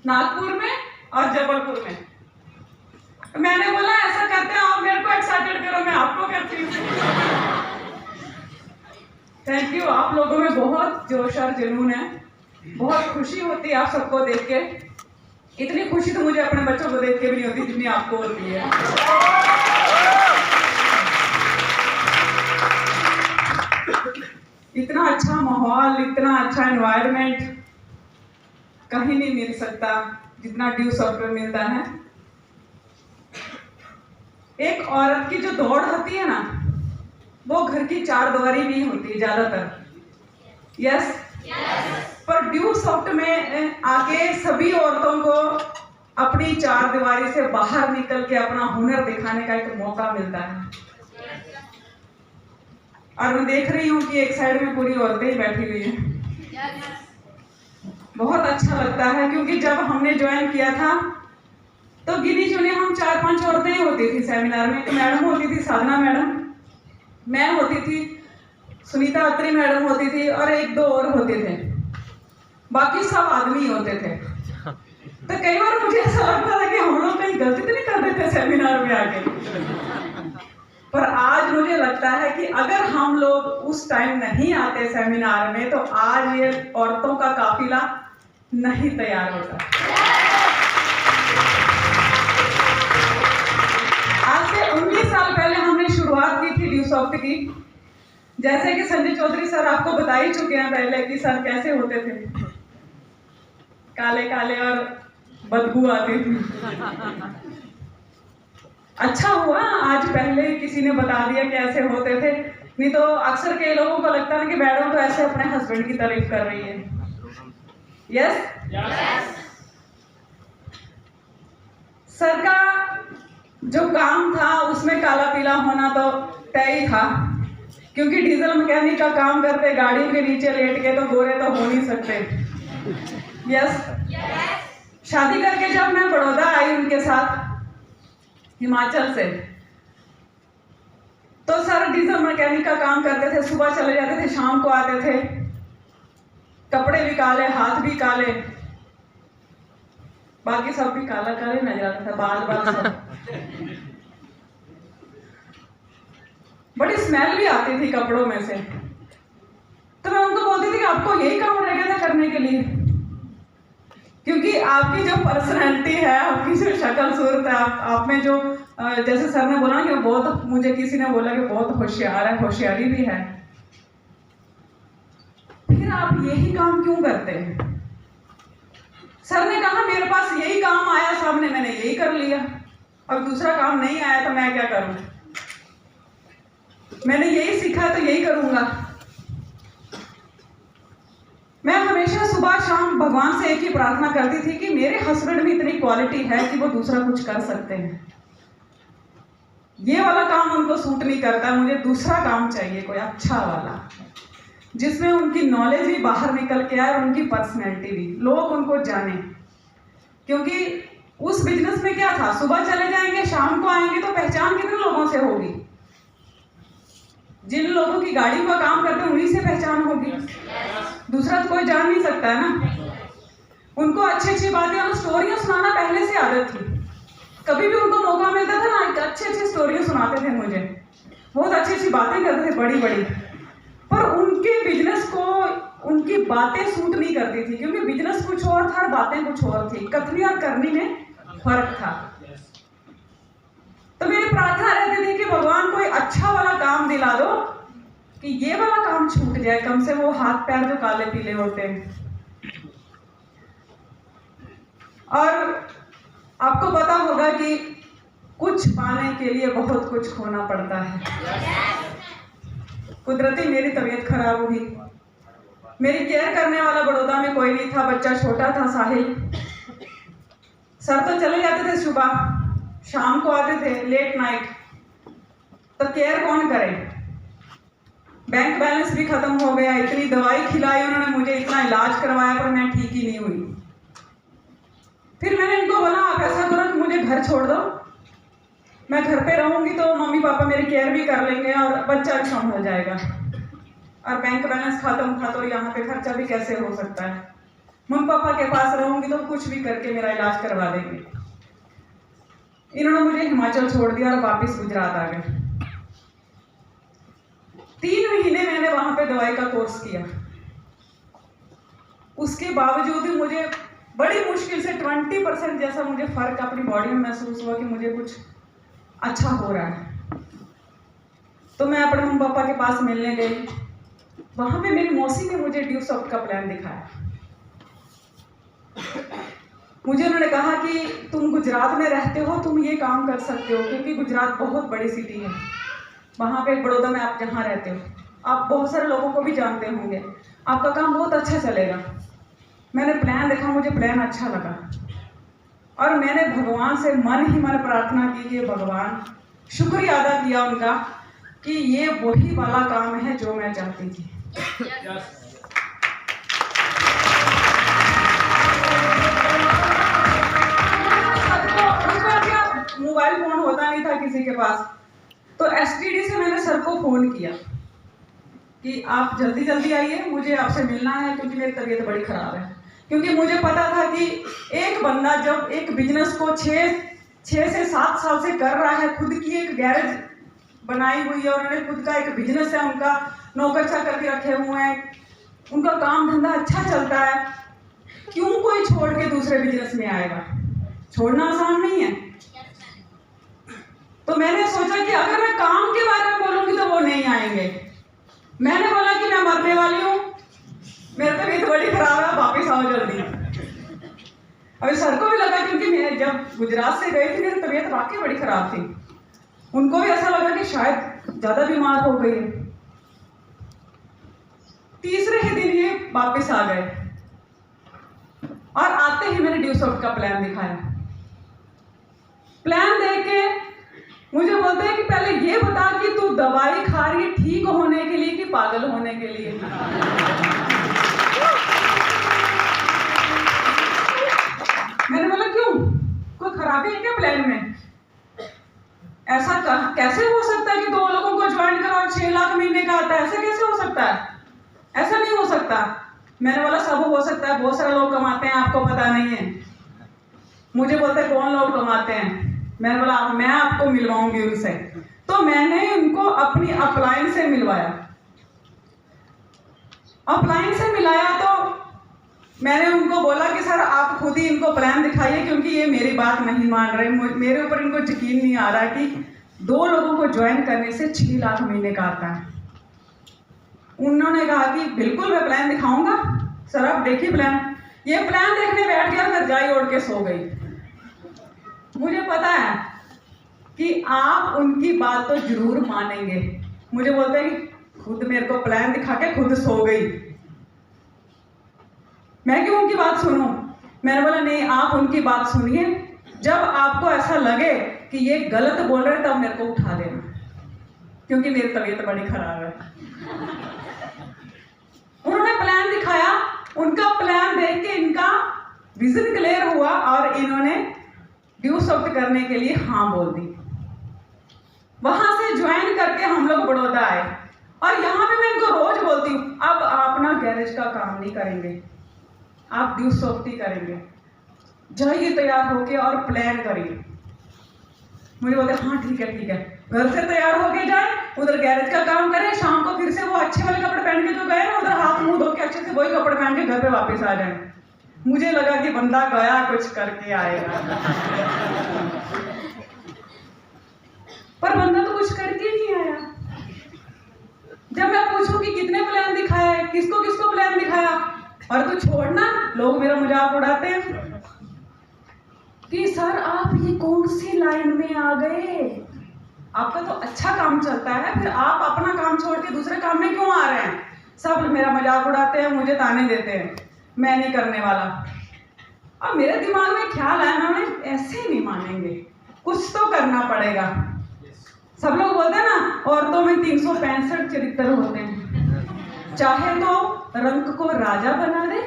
नागपुर में और जबलपुर में। मैंने बोला ऐसा करते हैं, आप मेरे को एक्साइटेड करो, मैं आपको करती हूँ। थैंक यू, आप लोगों में बहुत जोश और जुनून है, बहुत खुशी होती है आप सबको देख के। इतनी खुशी तो मुझे अपने बच्चों को देख के भी नहीं होती जितनी आपको होती है। इतना अच्छा माहौल, इतना अच्छा एनवायरनमेंट कहीं नहीं मिल सकता जितना ड्यू सॉफ्ट में मिलता है। एक औरत की जो दौड़ होती है ना, वो घर की चार दीवारी में ही होती है ज्यादातर। यस, पर ड्यू सॉफ्ट में आके सभी औरतों को अपनी चार दीवारी से बाहर निकल के अपना हुनर दिखाने का एक मौका मिलता है। और मैं देख रही हूँ कि एक साइड में पूरी औरतें ही बैठी हुई हैं। बहुत अच्छा लगता है, क्योंकि जब हमने ज्वाइन किया था तो गिनी चुनी हम 4-5 औरतें ही होती थी सेमिनार में। एक मैडम होती थी साधना मैडम, मैं होती थी, सुनीता अत्री मैडम होती थी, और 1-2 और होते थे, बाकी सब आदमी होते थे। तो कई बार मुझे ऐसा लगता था कि हम लोग कहीं गलती तो नहीं कर देते सेमिनार में आके। पर आज मुझे लगता है कि अगर हम लोग उस टाइम नहीं आते सेमिनार में तो आज ये औरतों का काफिला नहीं तैयार होता। आज से 19 साल पहले हमने शुरुआत की थी ड्यू सॉफ्ट की। जैसे कि संजय चौधरी सर आपको बता ही चुके हैं पहले कि सर कैसे होते थे, काले काले और बदबू आती थी। अच्छा हुआ आज पहले किसी ने बता दिया कि ऐसे होते थे, नहीं तो अक्सर कई लोगों को लगता है कि मैडम तो ऐसे अपने हस्बैंड की तारीफ कर रही है। यस, सर का जो काम था उसमें काला पीला होना तो तय ही था, क्योंकि डीजल मैकेनिक का काम करते गाड़ियों के नीचे लेट के तो गोरे तो हो नहीं सकते। यस, शादी करके जब मैं बड़ौदा आई उनके साथ हिमाचल से, तो सर डीजल मैकेनिक का काम करते थे, सुबह चले जाते थे, शाम को आते थे, कपड़े भी काले, हाथ भी काले, बाकी सब भी काला काले नजर आता था, बाल बाल सब। बड़ी स्मेल भी आती थी कपड़ों में से। तो मैं उनको बोलती थी कि आपको यही काम रह गया था करने के लिए, क्योंकि आपकी जो पर्सनैलिटी है, आपकी जो शक्ल सूरत है, आप में जो जैसे सर ने बोला कि बहुत, मुझे किसी ने बोला कि बहुत होशियार है, होशियारी भी है, फिर आप यही काम क्यों करते हैं? सर ने कहा मेरे पास यही काम आया सामने, मैंने यही कर लिया, अब दूसरा काम नहीं आया तो मैं क्या करूं? मैंने यही सीखा तो यही करूंगा। मैं हमेशा सुबह शाम भगवान से एक ही प्रार्थना करती थी कि मेरे हस्बैंड में इतनी क्वालिटी है कि वो दूसरा कुछ कर सकते हैं। ये वाला काम उनको सूट नहीं करता, मुझे दूसरा काम चाहिए, कोई अच्छा वाला, जिसमें उनकी नॉलेज भी बाहर निकल के आए और उनकी पर्सनैलिटी भी, लोग उनको जाने। क्योंकि उस बिजनेस में क्या था, सुबह चले जाएंगे, शाम को आएंगे, तो पहचान कितने लोगों से होगी? जिन लोगों की गाड़ी का काम करते हैं उन्हीं से पहचान होगी, दूसरा तो कोई जान नहीं सकता है ना। उनको अच्छी अच्छी बातें और स्टोरियां सुनाना पहले से आदत थी। कभी भी उनको मौका मिलता था ना, अच्छे अच्छे स्टोरियां सुनाते थे मुझे, बहुत अच्छी अच्छी बातें करते थे, बड़ी बड़ी। पर उनके बिजनेस को उनकी बातें सूट नहीं करती थी, क्योंकि बिजनेस कुछ और था और बातें कुछ और थी, कथनी और करनी में फर्क था। तो मेरी प्रार्थना रहती थी कि भगवान कोई अच्छा वाला काम दिला दो कि ये वाला काम छूट जाए, कम से वो हाथ पैर जो काले पीले होते हैं। और आपको पता होगा कि कुछ पाने के लिए बहुत कुछ खोना पड़ता है। कुदरती मेरी तबीयत खराब हुई, मेरी केयर करने वाला बड़ौदा में कोई नहीं था, बच्चा छोटा था साहिल। सर तो चले जाते थे सुबह, शाम को आते थे लेट नाइट, तो केयर कौन करे? बैंक बैलेंस भी खत्म हो गया, इतनी दवाई खिलाई उन्होंने मुझे, इतना इलाज करवाया, पर मैं ठीक ही नहीं हुई। फिर मैंने इनको बोला आप ऐसा करो कि मुझे घर छोड़ दो, मैं घर पे रहूंगी तो मम्मी पापा मेरी केयर भी कर लेंगे और बच्चा भी संभल जाएगा, और बैंक बैलेंस खत्म था तो यहाँ पे खर्चा भी कैसे हो सकता है। मम्मी पापा के पास रहूंगी तो कुछ भी करके मेरा इलाज करवा देंगे। इन्होंने मुझे हिमाचल छोड़ दिया और वापस गुजरात आ गए। 3 महीने मैंने वहां पे दवाई का कोर्स किया। उसके बावजूद भी मुझे बड़ी मुश्किल से 20% जैसा मुझे फर्क अपनी बॉडी में महसूस हुआ कि मुझे कुछ अच्छा हो रहा है। तो मैं अपने मम्मी पापा के पास मिलने गई। वहां पे मेरी मौसी ने मुझे ड्यू सॉफ्ट का प्लान दिखाया। मुझे उन्होंने कहा कि तुम गुजरात में रहते हो, तुम ये काम कर सकते हो, क्योंकि गुजरात बहुत बड़ी सिटी है। वहाँ पे बड़ौदा में आप जहाँ रहते हो, आप बहुत सारे लोगों को भी जानते होंगे, आपका काम बहुत अच्छा चलेगा। मैंने प्लान देखा, मुझे प्लान अच्छा लगा और मैंने भगवान से मन ही मन प्रार्थना की कि भगवान, शुक्रिया अदा किया उनका कि ये वही वाला काम है जो मैं चाहती थी। मोबाइल फोन होता नहीं था किसी के पास, तो एसटीडी से मैंने सर को फोन किया कि आप जल्दी जल्दी आइए, मुझे आपसे मिलना है क्योंकि मेरी तबीयत बड़ी खराब है। क्योंकि मुझे पता था कि एक बंदा जब एक बिजनेस को 6 से 7 साल से कर रहा है, खुद की एक गैरेज बनाई हुई है, उन्होंने खुद का एक बिजनेस है, उनका नौकर चाकर भी रखे हुए हैं, उनका काम धंधा अच्छा चलता है, क्यों कोई छोड़ के दूसरे बिजनेस में आएगा? छोड़ना आसान नहीं है। तो मैंने सोचा कि अगर मैं काम के बारे में बोलूंगी तो वो नहीं आएंगे। मैंने बोला कि मैं मरने वाली हूँ, मेरी तबीयत बड़ी खराब है, वापिस आओ जल्दी। अभी सर को भी लगा, क्योंकि मैं जब गुजरात से गई थी मेरी तबीयत वाकई बड़ी खराब थी। उनको भी ऐसा लगा कि शायद ज्यादा बीमार हो गई है। तीसरे ही दिन ये वापिस आ गए और आते ही मैंने ड्यू सॉफ्ट का प्लान दिखाया। प्लान देख के मुझे बोलते हैं कि पहले ये बता कि तू दवाई खा रही है ठीक होने के लिए कि पागल होने के लिए? मैंने बोला क्यों, कोई खराबी है क्या प्लान में? ऐसा कैसे हो सकता है कि 2 लोगों को ज्वाइन करो और 6 लाख महीने का आता है? ऐसा कैसे हो सकता है? ऐसा नहीं हो सकता। मैंने बोला सब हो सकता है, बहुत सारे लोग कमाते हैं, आपको पता नहीं है। मुझे बोलते हैं कौन लोग कमाते हैं? मैंने बोला मैं आपको मिलवाऊंगी उनसे। तो मैंने उनको अपनी अपलाइन से मिलवाया। अपलाइन से मिलाया तो मैंने उनको बोला कि सर आप खुद ही इनको प्लान दिखाइए, क्योंकि ये मेरी बात नहीं मान रहे, मेरे ऊपर इनको यकीन नहीं आ रहा कि 2 लोगों को ज्वाइन करने से 6 लाख महीने का आता है। उन्होंने कहा कि बिल्कुल मैं प्लान दिखाऊंगा, सर आप देखिए प्लान। ये प्लान देखने बैठ गया, मैं रजाई ओढ़ के सो गई। मुझे पता है कि आप उनकी बात तो जरूर मानेंगे। मुझे बोलते हैं खुद मेरे को प्लान दिखा के खुद सो गई, मैं क्यों उनकी बात सुनूं? मैंने बोला नहीं, आप उनकी बात सुनिए, जब आपको ऐसा लगे कि ये गलत बोल रहे तब मेरे को उठा देना, क्योंकि मेरी तबीयत बड़ी खराब है। उन्होंने प्लान दिखाया, उनका प्लान देख के इनका विजन क्लियर हुआ और इन्होंने ड्यू सॉफ्ट करने के लिए हाँ बोल दी। वहां से ज्वाइन करके हम लोग बड़ौदा आए और यहाँ पे मैं इनको रोज बोलती हूँ अब आप ना गैरेज का काम नहीं करेंगे, आप ड्यू सॉफ्ट ही करेंगे, जाइए तैयार होके और प्लान करिए। मुझे बोलते हाँ ठीक है, घर से तैयार होके जाए, उधर गैरेज का काम करें, शाम को फिर से वो अच्छे वाले कपड़े पहन के जो गए ना, उधर हाथ मुंह धो के अच्छे से वही कपड़े पहन के घर पे वापस आ जाए। मुझे लगा कि बंदा गया कुछ करके आएगा, पर बंदा तो कुछ करके नहीं आया। जब मैं पूछूं कि कितने प्लान दिखाया है, किसको किसको प्लान दिखाया, और तू छोड़ना, लोग मेरा मजाक उड़ाते हैं कि सर आप ये कौन सी लाइन में आ गए, आपका तो अच्छा काम चलता है, फिर आप अपना काम छोड़ के दूसरे काम में क्यों आ रहे हैं? सब मेरा मजाक उड़ाते हैं, मुझे ताने देते हैं, मैं नहीं करने वाला। अब मेरे दिमाग में ख्याल आया ना, उन्हें ऐसे नहीं मानेंगे, कुछ तो करना पड़ेगा। सब लोग बोलते हैं ना औरतों में 365 चरित्र होते हैं, चाहे तो रंग को राजा बना दे,